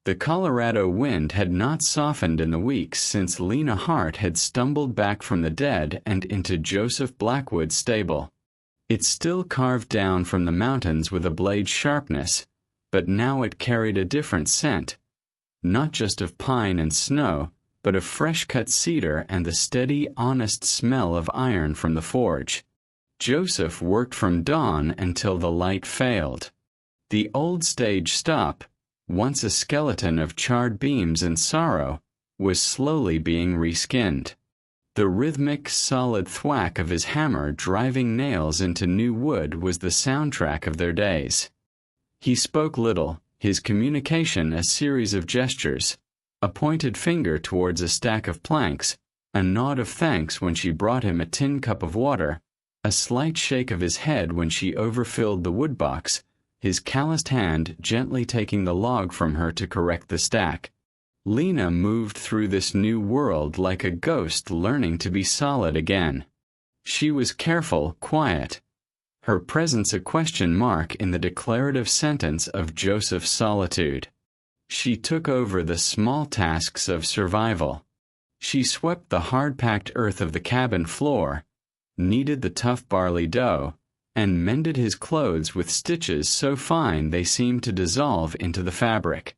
The Colorado wind had not softened in the weeks since Lena Hart had stumbled back from the dead and into Joseph Blackwood's stable. It still carved down from the mountains with a blade's sharpness, but now it carried a different scent, not just of pine and snow, but of fresh-cut cedar and the steady, honest smell of iron from the forge. Joseph worked from dawn until the light failed. The old stage stop, once a skeleton of charred beams and sorrow, was slowly being reskinned. The rhythmic, solid thwack of his hammer driving nails into new wood was the soundtrack of their days. He spoke little, his communication a series of gestures, a pointed finger towards a stack of planks, a nod of thanks when she brought him a tin cup of water, a slight shake of his head when she overfilled the woodbox, his calloused hand gently taking the log from her to correct the stack. Lena moved through this new world like a ghost learning to be solid again. She was careful, quiet, her presence a question mark in the declarative sentence of Joseph's solitude. She took over the small tasks of survival. She swept the hard-packed earth of the cabin floor, kneaded the tough barley dough, and mended his clothes with stitches so fine they seemed to dissolve into the fabric.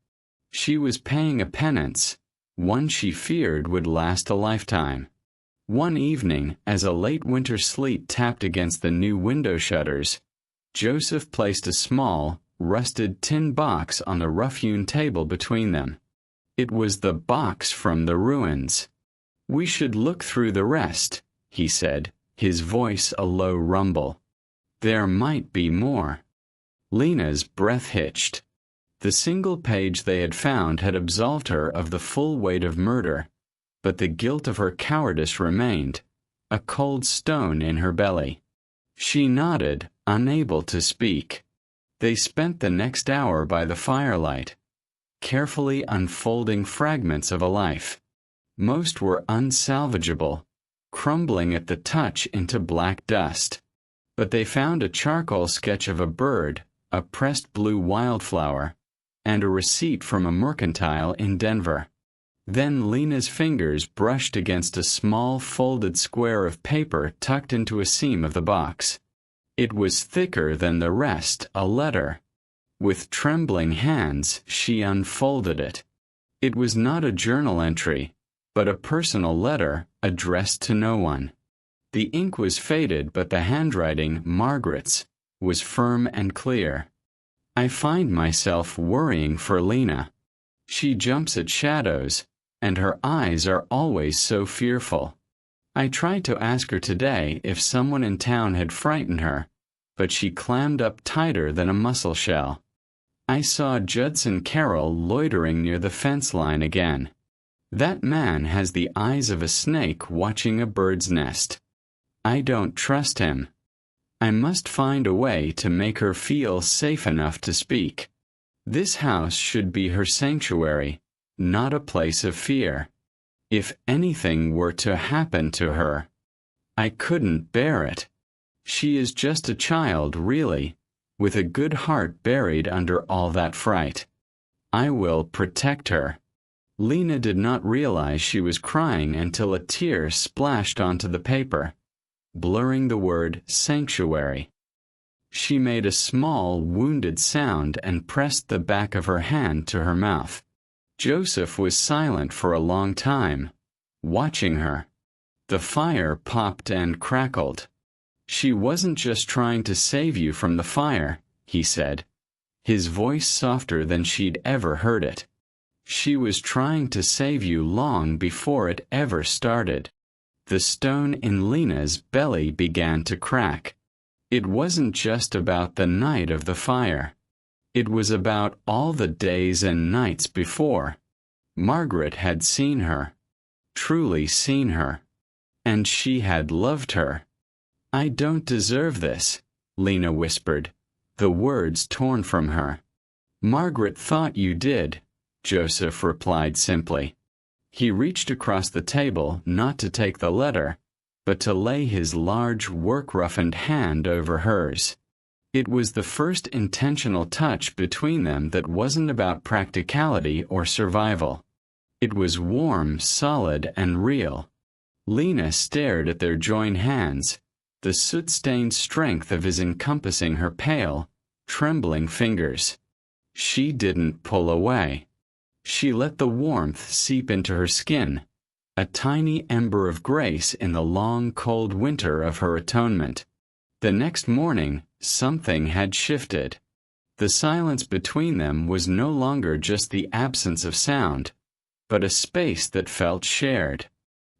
She was paying a penance, one she feared would last a lifetime. One evening, as a late winter sleet tapped against the new window shutters, Joseph placed a small, rusted tin box on the rough-hewn table between them. It was the box from the ruins. "We should look through the rest," he said, his voice a low rumble. "There might be more." Lena's breath hitched. The single page they had found had absolved her of the full weight of murder, but the guilt of her cowardice remained, a cold stone in her belly. She nodded, unable to speak. They spent the next hour by the firelight, carefully unfolding fragments of a life. Most were unsalvageable, crumbling at the touch into black dust. But they found a charcoal sketch of a bird, a pressed blue wildflower, and a receipt from a mercantile in Denver. Then Lena's fingers brushed against a small folded square of paper tucked into a seam of the box. It was thicker than the rest, a letter. With trembling hands, she unfolded it. It was not a journal entry, but a personal letter addressed to no one. The ink was faded, but the handwriting, Margaret's, was firm and clear. "I find myself worrying for Lena. She jumps at shadows, and her eyes are always so fearful. I tried to ask her today if someone in town had frightened her, but she clammed up tighter than a mussel shell. I saw Judson Carroll loitering near the fence line again. That man has the eyes of a snake watching a bird's nest. I don't trust him. I must find a way to make her feel safe enough to speak. This house should be her sanctuary, not a place of fear. If anything were to happen to her, I couldn't bear it. She is just a child, really, with a good heart buried under all that fright. I will protect her." Lena did not realize she was crying until a tear splashed onto the paper, blurring the word sanctuary. She made a small, wounded sound and pressed the back of her hand to her mouth. Joseph was silent for a long time, watching her. The fire popped and crackled. "She wasn't just trying to save you from the fire," he said, his voice softer than she'd ever heard it. "She was trying to save you long before it ever started." The stone in Lena's belly began to crack. It wasn't just about the night of the fire. It was about all the days and nights before. Margaret had seen her, truly seen her, and she had loved her. "I don't deserve this," Lena whispered, the words torn from her. "Margaret thought you did," Joseph replied simply. He reached across the table not to take the letter, but to lay his large, work-roughened hand over hers. It was the first intentional touch between them that wasn't about practicality or survival. It was warm, solid, and real. Lena stared at their joined hands, the soot-stained strength of his encompassing her pale, trembling fingers. She didn't pull away. She let the warmth seep into her skin, a tiny ember of grace in the long, cold winter of her atonement. The next morning, something had shifted. The silence between them was no longer just the absence of sound, but a space that felt shared.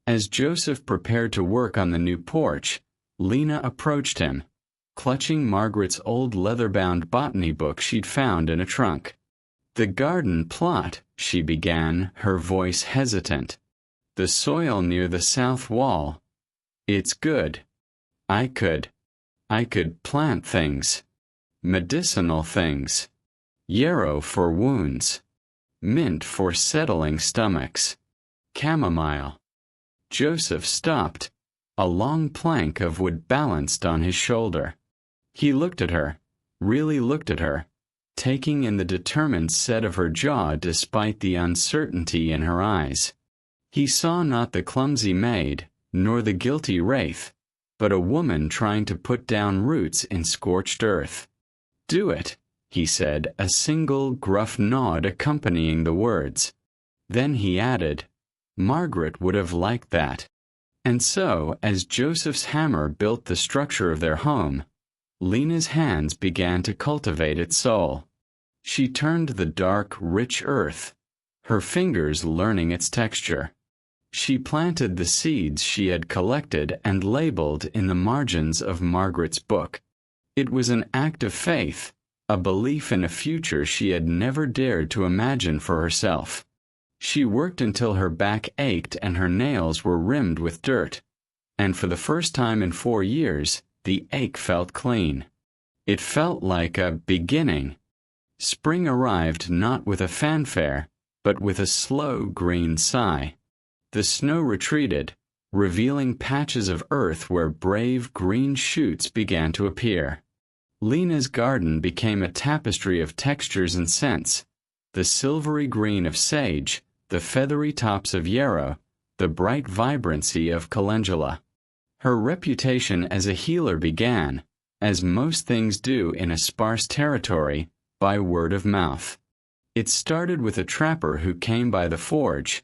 As Joseph prepared to work on the new porch, Lena approached him, clutching Margaret's old leather-bound botany book she'd found in a trunk. "The garden plot," she began, her voice hesitant. "The soil near the south wall. It's good. I could plant things. Medicinal things. Yarrow for wounds. Mint for settling stomachs. Chamomile." Joseph stopped, a long plank of wood balanced on his shoulder. He looked at her, really looked at her, taking in the determined set of her jaw despite the uncertainty in her eyes. He saw not the clumsy maid, nor the guilty wraith, but a woman trying to put down roots in scorched earth. "Do it," he said, a single gruff nod accompanying the words. Then he added, "Margaret would have liked that." And so, as Joseph's hammer built the structure of their home, Lena's hands began to cultivate its soul. She turned the dark, rich earth, her fingers learning its texture. She planted the seeds she had collected and labeled in the margins of Margaret's book. It was an act of faith, a belief in a future she had never dared to imagine for herself. She worked until her back ached and her nails were rimmed with dirt, and for the first time in 4 years, the ache felt clean. It felt like a beginning. Spring arrived not with a fanfare, but with a slow green sigh. The snow retreated, revealing patches of earth where brave green shoots began to appear. Lena's garden became a tapestry of textures and scents, the silvery green of sage, the feathery tops of yarrow, the bright vibrancy of calendula. Her reputation as a healer began, as most things do in a sparse territory, by word of mouth. It started with a trapper who came by the forge,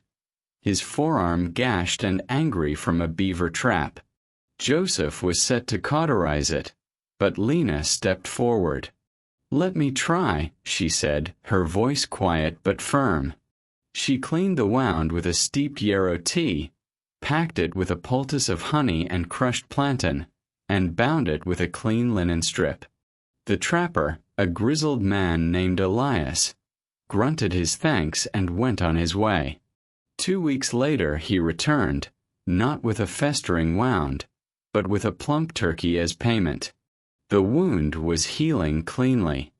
his forearm gashed and angry from a beaver trap. Joseph was set to cauterize it, but Lena stepped forward. "Let me try," she said, her voice quiet but firm. She cleaned the wound with a steeped yarrow tea, packed it with a poultice of honey and crushed plantain, and bound it with a clean linen strip. The trapper, a grizzled man named Elias, grunted his thanks and went on his way. 2 weeks later he returned, not with a festering wound, but with a plump turkey as payment. The wound was healing cleanly.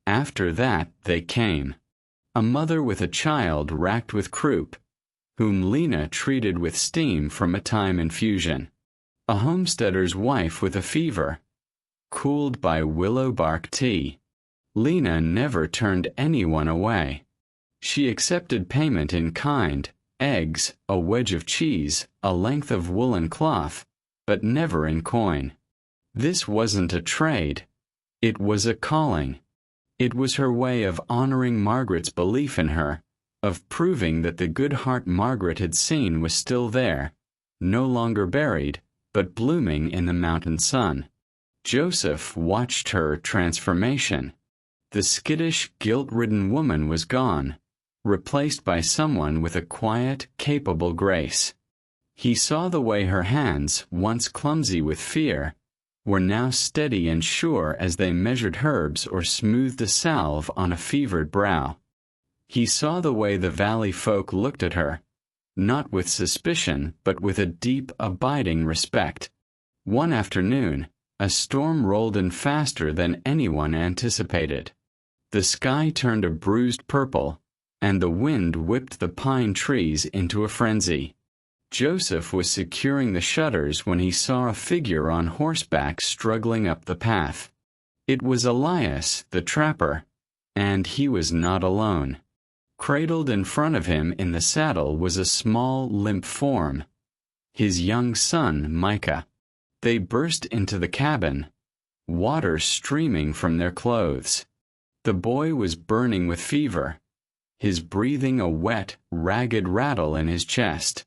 After that they came. A mother with a child racked with croup, whom Lena treated with steam from a thyme infusion. A homesteader's wife with a fever, cooled by willow bark tea. Lena never turned anyone away. She accepted payment in kind, eggs, a wedge of cheese, a length of woolen cloth, but never in coin. This wasn't a trade. It was a calling. It was her way of honoring Margaret's belief in her, of proving that the good heart Margaret had seen was still there, no longer buried, but blooming in the mountain sun. Joseph watched her transformation. The skittish, guilt-ridden woman was gone, replaced by someone with a quiet, capable grace. He saw the way her hands, once clumsy with fear, were now steady and sure as they measured herbs or smoothed a salve on a fevered brow. He saw the way the valley folk looked at her, not with suspicion, but with a deep, abiding respect. One afternoon, a storm rolled in faster than anyone anticipated. The sky turned a bruised purple, and the wind whipped the pine trees into a frenzy. Joseph was securing the shutters when he saw a figure on horseback struggling up the path. It was Elias, the trapper, and he was not alone. Cradled in front of him in the saddle was a small, limp form, his young son, Micah. They burst into the cabin, water streaming from their clothes. The boy was burning with fever, his breathing a wet, ragged rattle in his chest.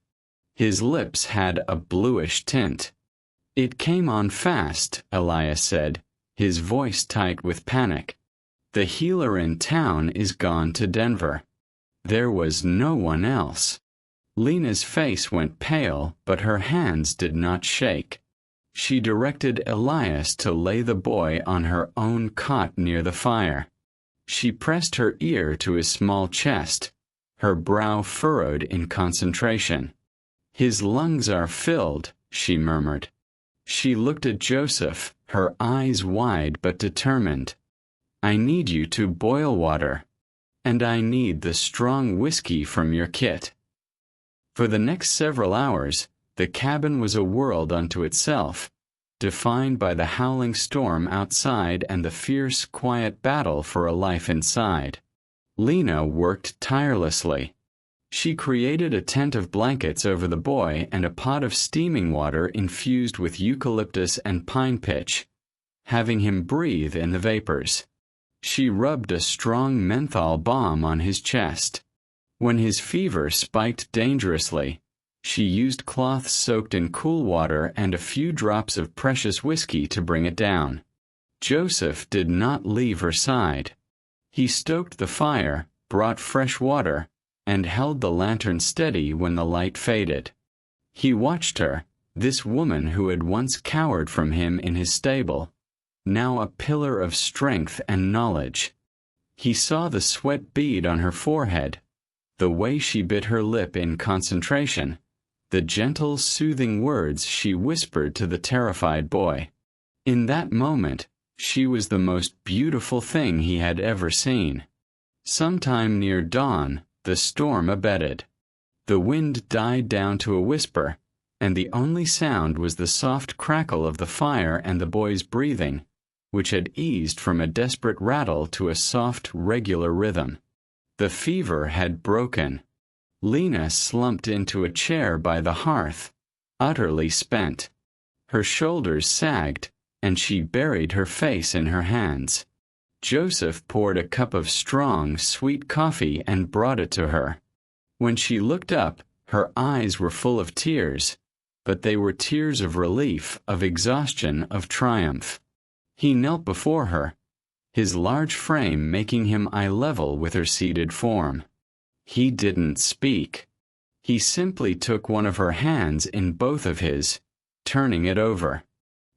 His lips had a bluish tint. "It came on fast," Elias said, his voice tight with panic. "The healer in town is gone to Denver." There was no one else. Lena's face went pale, but her hands did not shake. She directed Elias to lay the boy on her own cot near the fire. She pressed her ear to his small chest, her brow furrowed in concentration. "His lungs are filled," she murmured. She looked at Joseph, her eyes wide but determined. "I need you to boil water, and I need the strong whiskey from your kit." For the next several hours, the cabin was a world unto itself, defined by the howling storm outside and the fierce, quiet battle for a life inside. Lena worked tirelessly. She created a tent of blankets over the boy and a pot of steaming water infused with eucalyptus and pine pitch, having him breathe in the vapors. She rubbed a strong menthol balm on his chest. When his fever spiked dangerously, she used cloths soaked in cool water and a few drops of precious whiskey to bring it down. Joseph did not leave her side. He stoked the fire, brought fresh water, and held the lantern steady when the light faded. He watched her, this woman who had once cowered from him in his stable, now a pillar of strength and knowledge. He saw the sweat bead on her forehead, the way she bit her lip in concentration, the gentle, soothing words she whispered to the terrified boy. In that moment, she was the most beautiful thing he had ever seen. Sometime near dawn, the storm abated. The wind died down to a whisper, and the only sound was the soft crackle of the fire and the boy's breathing, which had eased from a desperate rattle to a soft, regular rhythm. The fever had broken. Lena slumped into a chair by the hearth, utterly spent. Her shoulders sagged, and she buried her face in her hands. Joseph poured a cup of strong, sweet coffee and brought it to her. When she looked up, her eyes were full of tears, but they were tears of relief, of exhaustion, of triumph. He knelt before her, his large frame making him eye level with her seated form. He didn't speak. He simply took one of her hands in both of his, turning it over.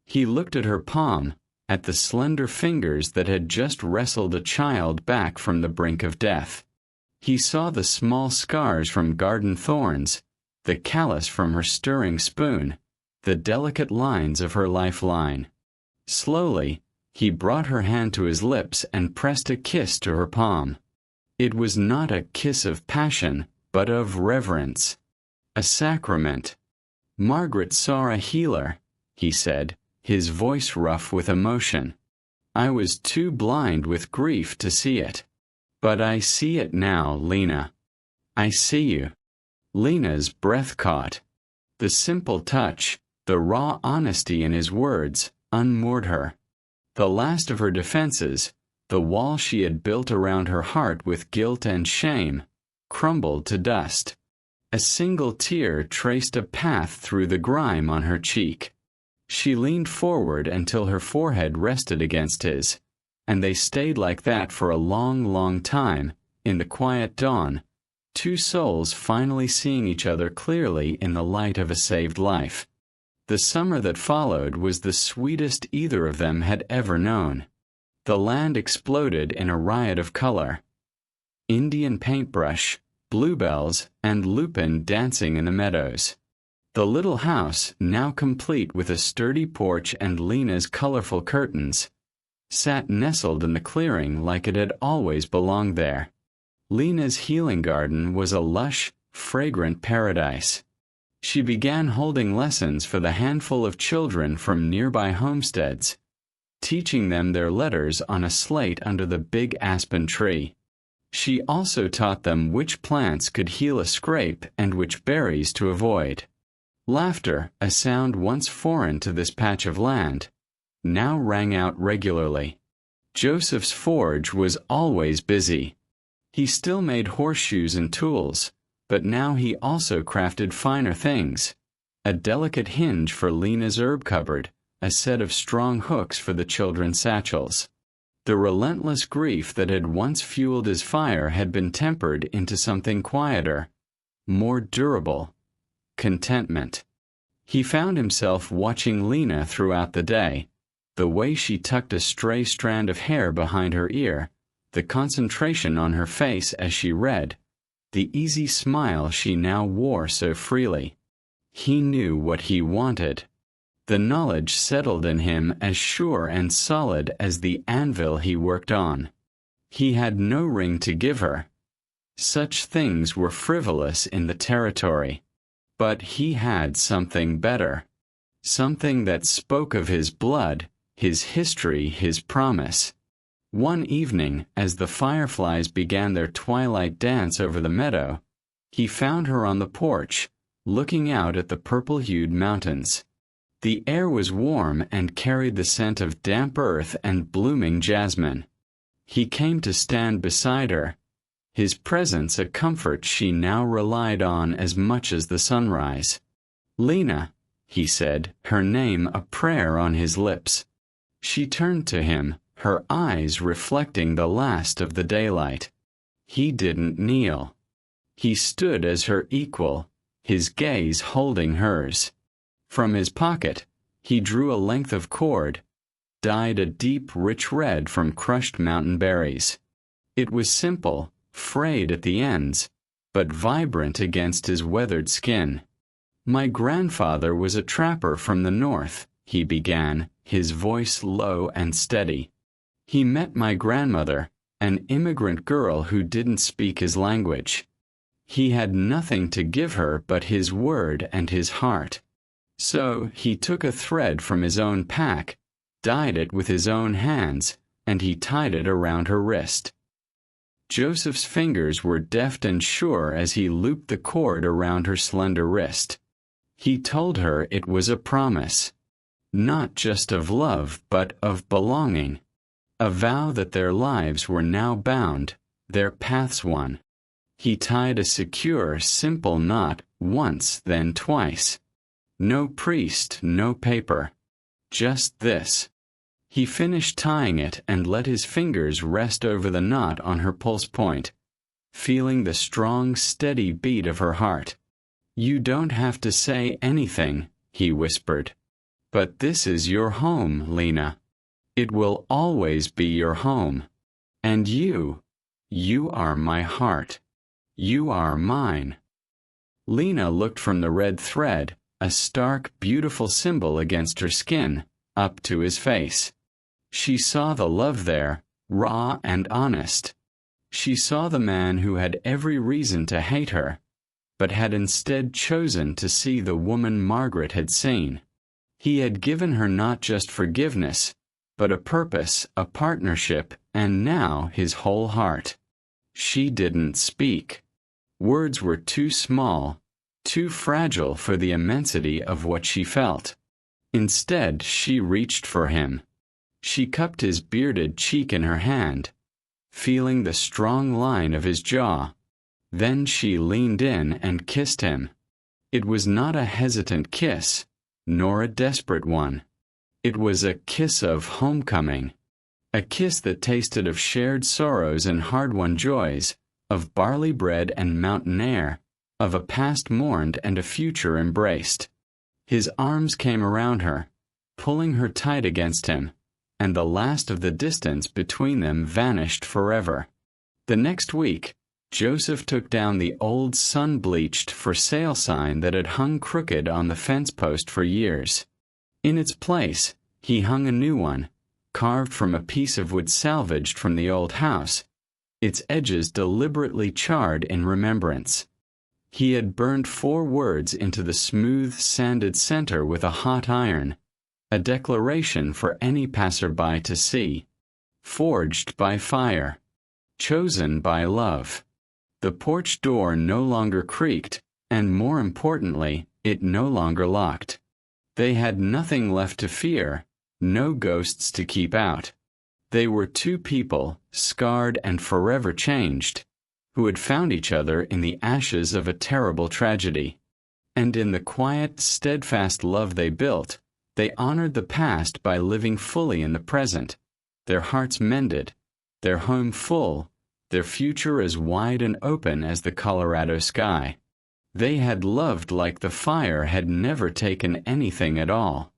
He looked at her palm, at the slender fingers that had just wrestled a child back from the brink of death. He saw the small scars from garden thorns, the callus from her stirring spoon, the delicate lines of her lifeline. Slowly, he brought her hand to his lips and pressed a kiss to her palm. It was not a kiss of passion, but of reverence. A sacrament. "Margaret saw a healer," he said, his voice rough with emotion. "I was too blind with grief to see it. But I see it now, Lena. I see you." Lena's breath caught. The simple touch, the raw honesty in his words, unmoored her. The last of her defenses, the wall she had built around her heart with guilt and shame, crumbled to dust. A single tear traced a path through the grime on her cheek. She leaned forward until her forehead rested against his, and they stayed like that for a long, long time, in the quiet dawn, two souls finally seeing each other clearly in the light of a saved life. The summer that followed was the sweetest either of them had ever known. The land exploded in a riot of color. Indian paintbrush, bluebells, and lupin dancing in the meadows. The little house, now complete with a sturdy porch and Lena's colorful curtains, sat nestled in the clearing like it had always belonged there. Lena's healing garden was a lush, fragrant paradise. She began holding lessons for the handful of children from nearby homesteads, teaching them their letters on a slate under the big aspen tree. She also taught them which plants could heal a scrape and which berries to avoid. Laughter, a sound once foreign to this patch of land, now rang out regularly. Joseph's forge was always busy. He still made horseshoes and tools, but now he also crafted finer things: a delicate hinge for Lena's herb cupboard, a set of strong hooks for the children's satchels. The relentless grief that had once fueled his fire had been tempered into something quieter, more durable: contentment. He found himself watching Lena throughout the day, the way she tucked a stray strand of hair behind her ear, the concentration on her face as she read, the easy smile she now wore so freely. He knew what he wanted. The knowledge settled in him as sure and solid as the anvil he worked on. He had no ring to give her. Such things were frivolous in the territory. But he had something better. Something that spoke of his blood, his history, his promise. One evening, as the fireflies began their twilight dance over the meadow, he found her on the porch, looking out at the purple-hued mountains. The air was warm and carried the scent of damp earth and blooming jasmine. He came to stand beside her, his presence a comfort she now relied on as much as the sunrise. "Lena," he said, her name a prayer on his lips. She turned to him, her eyes reflecting the last of the daylight. He didn't kneel. He stood as her equal, his gaze holding hers. From his pocket, he drew a length of cord, dyed a deep, rich red from crushed mountain berries. It was simple, frayed at the ends, but vibrant against his weathered skin. "My grandfather was a trapper from the north," he began, his voice low and steady. "He met my grandmother, an immigrant girl who didn't speak his language. He had nothing to give her but his word and his heart. So he took a thread from his own pack, dyed it with his own hands, and he tied it around her wrist." Joseph's fingers were deft and sure as he looped the cord around her slender wrist. He told her it was a promise, not just of love but of belonging, a vow that their lives were now bound, their paths one. He tied a secure, simple knot once, then twice. No priest, no paper. Just this. He finished tying it and let his fingers rest over the knot on her pulse point, feeling the strong, steady beat of her heart. "You don't have to say anything," he whispered. "But this is your home, Lena. It will always be your home. And you are my heart. You are mine." Lena looked from the red thread, a stark, beautiful symbol against her skin, up to his face. She saw the love there, raw and honest. She saw the man who had every reason to hate her, but had instead chosen to see the woman Margaret had seen. He had given her not just forgiveness, but a purpose, a partnership, and now his whole heart. She didn't speak. Words were too small, too fragile for the immensity of what she felt. Instead, she reached for him. She cupped his bearded cheek in her hand, feeling the strong line of his jaw. Then she leaned in and kissed him. It was not a hesitant kiss, nor a desperate one. It was a kiss of homecoming, a kiss that tasted of shared sorrows and hard-won joys, of barley bread and mountain air, of a past mourned and a future embraced. His arms came around her, pulling her tight against him, and the last of the distance between them vanished forever. The next week, Joseph took down the old sun-bleached for sale sign that had hung crooked on the fence post for years. In its place, he hung a new one, carved from a piece of wood salvaged from the old house, its edges deliberately charred in remembrance. He had burned 4 words into the smooth, sanded center with a hot iron, a declaration for any passerby to see. Forged by fire. Chosen by love. The porch door no longer creaked, and more importantly, it no longer locked. They had nothing left to fear, no ghosts to keep out. They were two people, scarred and forever changed, who had found each other in the ashes of a terrible tragedy. And in the quiet, steadfast love they built, they honored the past by living fully in the present, their hearts mended, their home full, their future as wide and open as the Colorado sky. They had loved like the fire had never taken anything at all.